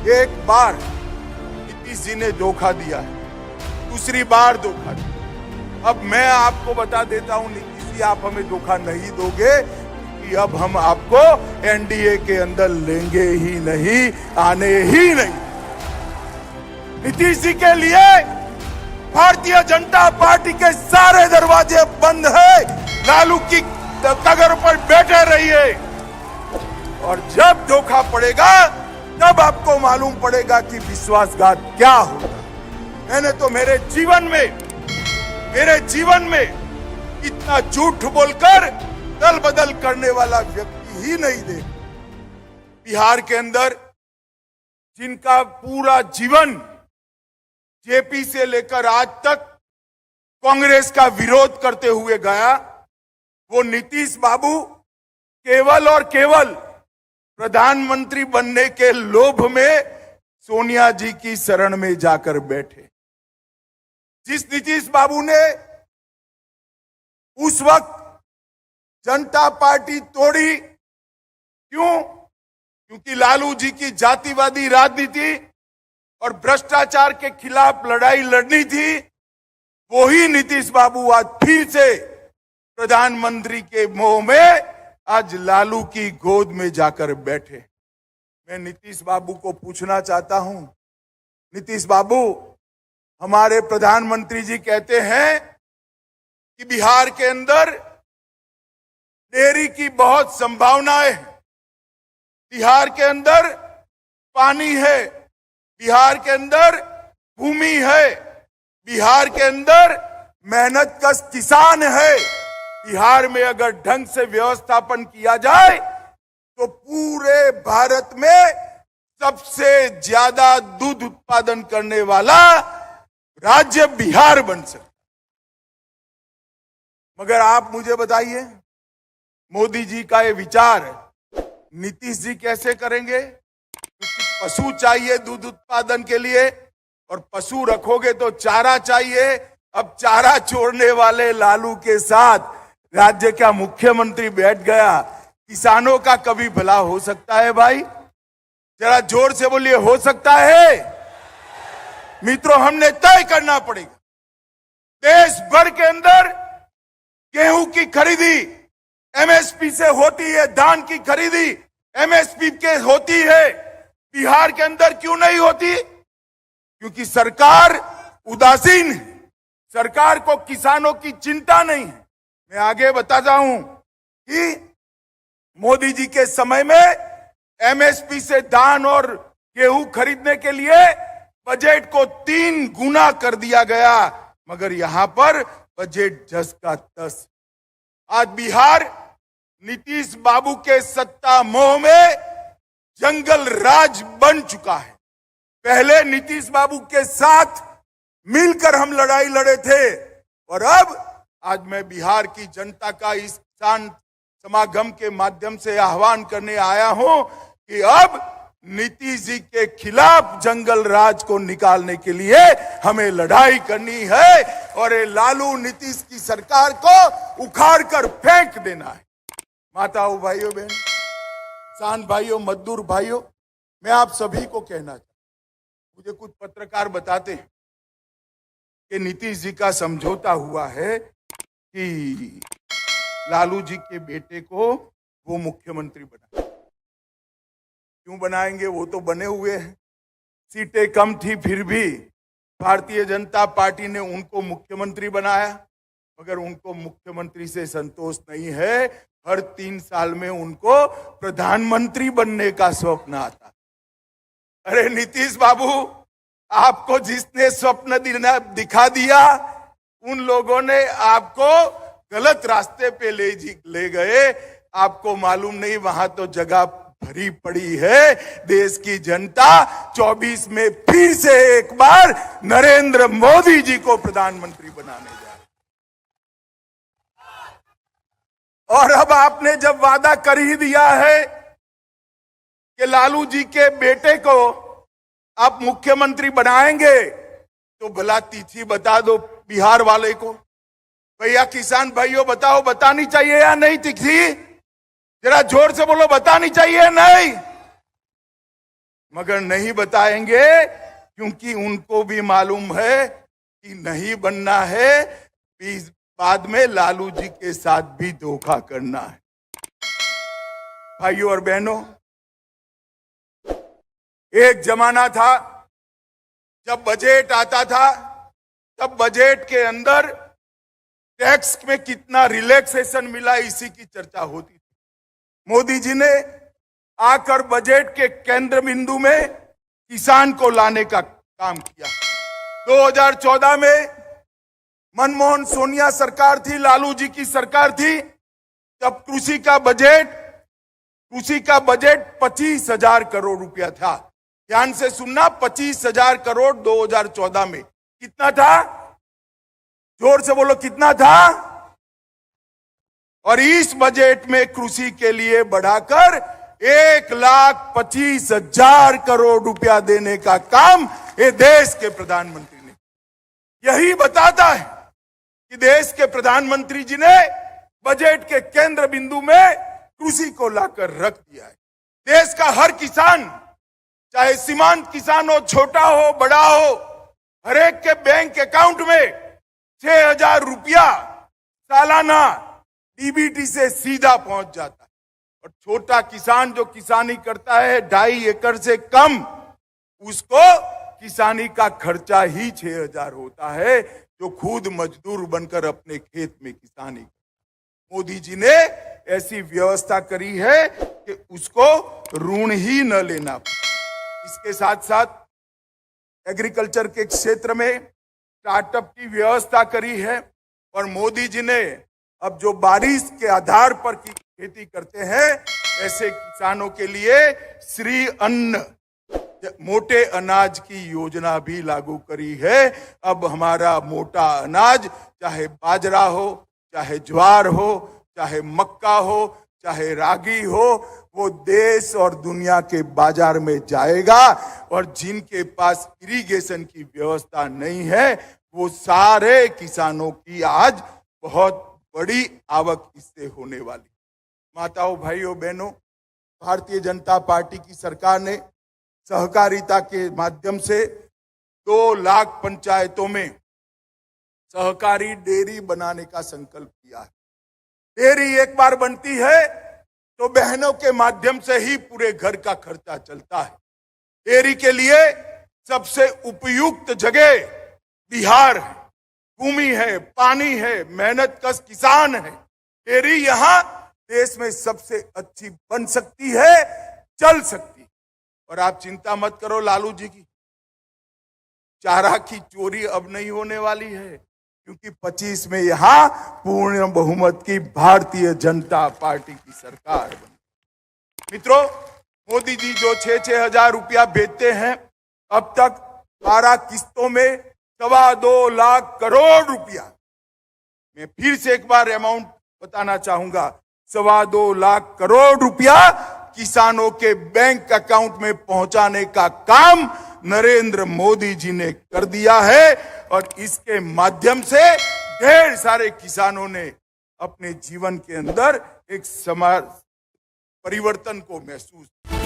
एक बार नीतीश जी ने धोखा दिया है, दूसरी बार धोखा दिया। अब मैं आपको बता देता हूं नीतीश जी, आप हमें धोखा नहीं दोगे कि अब हम आपको एनडीए के अंदर लेंगे ही नहीं, आने ही नहीं। नीतीश जी के लिए भारतीय जनता पार्टी के सारे दरवाजे बंद है। लालू की कगर पर बैठे रहिए और जब धोखा पड़ेगा तब आपको मालूम पड़ेगा कि विश्वासघात क्या होगा। मैंने तो मेरे जीवन में इतना झूठ बोलकर दल बदल करने वाला व्यक्ति ही नहीं देखा। बिहार के अंदर जिनका पूरा जीवन जेपी से लेकर आज तक कांग्रेस का विरोध करते हुए गया, वो नीतीश बाबू केवल और केवल प्रधानमंत्री बनने के लोभ में सोनिया जी की शरण में जाकर बैठे। जिस नीतीश बाबू ने उस वक्त जनता पार्टी तोड़ी, क्यों? क्योंकि लालू जी की जातिवादी राजनीति और भ्रष्टाचार के खिलाफ लड़ाई लड़नी थी। वही नीतीश बाबू आज फिर से प्रधानमंत्री के मोह में आज लालू की गोद में जाकर बैठे। मैं नीतीश बाबू को पूछना चाहता हूं, नीतीश बाबू, हमारे प्रधानमंत्री जी कहते हैं कि बिहार के अंदर डेयरी की बहुत संभावनाएं है, बिहार के अंदर पानी है, बिहार के अंदर भूमि है, बिहार के अंदर मेहनतकश किसान है। बिहार में अगर ढंग से व्यवस्थापन किया जाए तो पूरे भारत में सबसे ज्यादा दूध उत्पादन करने वाला राज्य बिहार बन सकता। मगर आप मुझे बताइए, मोदी जी का ये विचार नीतीश जी कैसे करेंगे? क्योंकि पशु चाहिए दूध उत्पादन के लिए, और पशु रखोगे तो चारा चाहिए। अब चारा छोड़ने वाले लालू के साथ राज्य का मुख्यमंत्री बैठ गया। किसानों का कभी भला हो सकता है भाई? जरा जोर से बोलिए, हो सकता है? मित्रों, हमने तय करना पड़ेगा। देश भर के अंदर गेहूं की खरीदी एमएसपी से होती है, धान की खरीदी एमएसपी के होती है। बिहार के अंदर क्यों नहीं होती? क्योंकि सरकार उदासीन है, सरकार को किसानों की चिंता नहीं है। मैं आगे बताता हूं कि मोदी जी के समय में एमएसपी से धान और गेहूं खरीदने के लिए बजट को 3 गुना कर दिया गया, मगर यहां पर बजट 10 का 10। आज बिहार नीतीश बाबू के सत्ता मोह में जंगल राज बन चुका है। पहले नीतीश बाबू के साथ मिलकर हम लड़ाई लड़े थे, और अब आज मैं बिहार की जनता का इस किसान समागम के माध्यम से आह्वान करने आया हूं कि अब नीतीश जी के खिलाफ जंगल राज को निकालने के लिए हमें लड़ाई करनी है, और ये लालू नीतीश की सरकार को उखाड़ कर फेंक देना है। माताओं, भाइयों, बहन, किसान भाइयों, मजदूर भाइयों, मैं आप सभी को कहना चाहता हूं, मुझे कुछ पत्रकार बताते हैं कि नीतीश जी का समझौता हुआ है कि लालू जी के बेटे को वो मुख्यमंत्री बनाए। क्यों बनाएंगे? वो तो बने हुए हैं। सीटें कम थी फिर भी भारतीय जनता पार्टी ने उनको मुख्यमंत्री बनाया, मगर उनको मुख्यमंत्री से संतोष नहीं है। हर 3 साल में उनको प्रधानमंत्री बनने का स्वप्न आता। अरे नीतीश बाबू, आपको जिसने स्वप्न दिखा दिया, उन लोगों ने आपको गलत रास्ते पे ले गए। आपको मालूम नहीं, वहां तो जगह भरी पड़ी है। देश की जनता 24 में फिर से एक बार नरेंद्र मोदी जी को प्रधानमंत्री बनाने जा रही। और अब आपने जब वादा कर ही दिया है कि लालू जी के बेटे को आप मुख्यमंत्री बनाएंगे, तो भला तिथि बता दो बिहार वाले को। भैया किसान भाइयों, बताओ, बतानी चाहिए या नहीं तिथि? जरा जोर से बोलो, बतानी चाहिए नहीं? मगर नहीं बताएंगे क्योंकि उनको भी मालूम है कि नहीं बनना है, बाद में लालू जी के साथ भी धोखा करना है। भाइयों और बहनों, एक जमाना था जब बजट आता था, तब बजट के अंदर टैक्स में कितना रिलैक्सेशन मिला इसी की चर्चा होती थी। मोदी जी ने आकर बजट के केंद्र बिंदु में किसान को लाने का काम किया। 2014 में मनमोहन सोनिया सरकार थी, लालू जी की सरकार थी, तब कृषि का बजट 25,000 करोड़ रुपया था। ध्यान से सुनना, 25,000 करोड़ 2014 में। कितना था? जोर से बोलो, कितना था? और इस बजट में कृषि के लिए बढ़ाकर 1,25,000 करोड़ रुपया देने का काम ये देश के प्रधानमंत्री ने। यही बताता है कि देश के प्रधानमंत्री जी ने बजट के केंद्र बिंदु में कृषि को लाकर रख दिया है। देश का हर किसान, चाहे सीमांत किसान हो, छोटा हो, बड़ा हो, हर एक के बैंक अकाउंट में 6,000 रुपया सालाना डीबीटी से सीधा पहुंच जाता है। और छोटा किसान जो किसानी करता है 2.5 एकड़ से कम, उसको किसानी का खर्चा ही 6,000 होता है, जो खुद मजदूर बनकर अपने खेत में किसानी। मोदी जी ने ऐसी व्यवस्था करी है कि उसको ऋण ही न लेना। इसके साथ साथ एग्रीकल्चर के क्षेत्र में स्टार्टअप की व्यवस्था करी है। और मोदी जी ने अब जो बारिश के आधार पर की खेती करते हैं, ऐसे किसानों के लिए श्री अन्न मोटे अनाज की योजना भी लागू करी है। अब हमारा मोटा अनाज, चाहे बाजरा हो, चाहे ज्वार हो, चाहे मक्का हो, चाहे रागी हो, वो देश और दुनिया के बाजार में जाएगा। और जिनके पास इरिगेशन की व्यवस्था नहीं है, वो सारे किसानों की आज बहुत बड़ी आवक इससे होने वाली। माताओं, भाइयों, बहनों, भारतीय जनता पार्टी की सरकार ने सहकारिता के माध्यम से 2 लाख पंचायतों में सहकारी डेयरी बनाने का संकल्प किया है। डेयरी एक बार बनती है तो बहनों के माध्यम से ही पूरे घर का खर्चा चलता है। डेयरी के लिए सबसे उपयुक्त जगह बिहार है, भूमि है, पानी है, मेहनतकश किसान है। डेयरी यहां देश में सबसे अच्छी बन सकती है, चल सकती है। और आप चिंता मत करो लालू जी की, चारा की चोरी अब नहीं होने वाली है, क्योंकि 25 में यहां पूर्ण बहुमत की भारतीय जनता पार्टी की सरकार बनी। मित्रों, मोदी जी जो 6,000 रुपया भेजते हैं, अब तक 12 किस्तों में 2.25 लाख करोड़ रुपया, मैं फिर से एक बार अमाउंट बताना चाहूंगा, 2.25 लाख करोड़ रुपया किसानों के बैंक अकाउंट में पहुंचाने का काम नरेंद्र मोदी जी ने कर दिया है। और इसके माध्यम से ढेर सारे किसानों ने अपने जीवन के अंदर एक समाज परिवर्तन को महसूस किया।